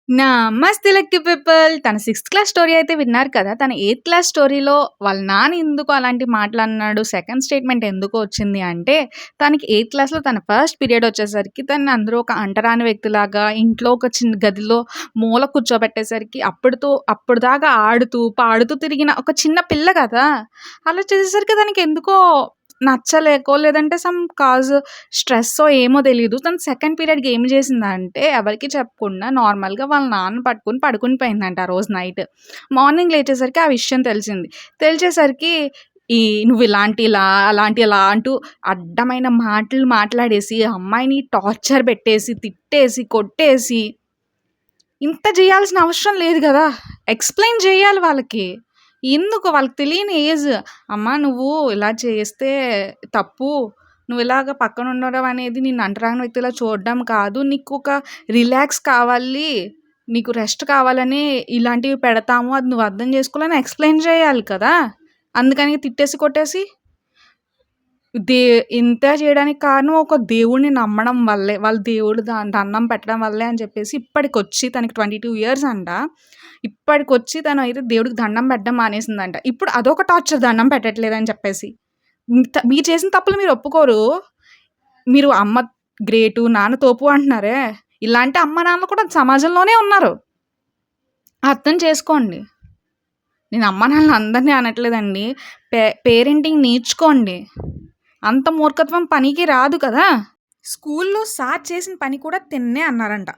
నమస్తే lucky people. తన sixth class story అయితే విన్నారు కదా! తన ఎయిత్ క్లాస్ స్టోరీలో వాళ్ళ నాన్న ఎందుకు అలాంటి మాటలన్నాడు, సెకండ్ స్టేట్‌మెంట్ ఎందుకు వచ్చింది అంటే, తనకి ఎయిత్ క్లాస్‌లో తన ఫస్ట్ పీరియడ్ వచ్చేసరికి తనని అందరూ ఒక అంటరాని వ్యక్తిలాగా ఇంట్లో ఒక చిన్న గదిలో మూల కూర్చోబెట్టేసరికి అప్పటిదాకా ఆడుతూ, పాడుతూ తిరిగిన ఒక చిన్న పిల్ల కదా! అలా చేసేసరికి తనకెందుకో నచ్చలేకో లేదంటే స్ట్రెస్సో ఏమో తెలీదు. తను సెకండ్ పీరియడ్‌కి ఏం చేసిందంటే ఎవరికీ చెప్పకుండా నార్మల్‌గా వాళ్ళ నాన్న పట్టుకొని పడుకొని పోయిందంట ఆ రోజు నైట్. మార్నింగ్ లేచేసరికి ఆ విషయం తెలిసింది. తెలిసేసరికి "నువ్వు ఇలాంటి ఇలా, అలాంటి ఇలా" అంటూ అడ్డమైన మాటలు మాట్లాడేసి, ఆ అమ్మాయిని టార్చర్ పెట్టేసి, తిట్టేసి, కొట్టేసి ఇంత జేయాల్సిన అవసరం లేదు గదా! ఎక్స్‌ప్లెయిన్ జేయాలి వాళ్ళకి. ఎందుకు వాళ్ళకి తెలియని ఏజ్. అమ్మా నువ్వు ఇలా చేస్తే తప్పు. నువ్విలాగ పక్కనుండడం అనేది నిన్ను అంటరాని వ్యక్తిలా చూడడం కాదు. నీకొక రిలాక్స్ కావాలి. నీకు రెస్ట్ కావాలనే ఇలాంటివి పెడతాము. అది నువ్వు అర్థం చేసుకోవాలని ఎక్స్‌ప్లెయిన్ జేయాలి కదా! అందుకని తిట్టేసి, కొట్టేసి దే ఇంత చేయడానికి కారణం ఒక దేవుడిని నమ్మడం వల్లే. వాళ్ళ దేవుడు దండం పెట్టడం వల్లే అని చెప్పేసి ఇప్పటికొచ్చి తనకి 22 ఇయర్స్ అంట. ఇప్పటికొచ్చి తనయితే దేవుడికి దండం పెట్టడం మానేసిందంట. ఇప్పుడు అదొక టార్చర్ దండం పెట్టట్లేదని చెప్పేసి. మీరు చేసిన తప్పులు మీరు ఒప్పుకోరు. మీరు అమ్మ గ్రేటు, నాన్న తోపు అంటున్నారే! ఇలాంటి అమ్మ, నాన్నలు కూడా సమాజంలోనే ఉన్నారు. అర్థం చేసుకోండి. నేను అమ్మ, నాన్నలని అందరిని అనట్లేదండి. పేరెంటింగ్ నేర్చుకోండి. అంత మూర్ఖత్వం పనికి రాదు కదా! స్కూల్లో సార్ చేసిన పని కూడా తిన్నే అన్నారంట.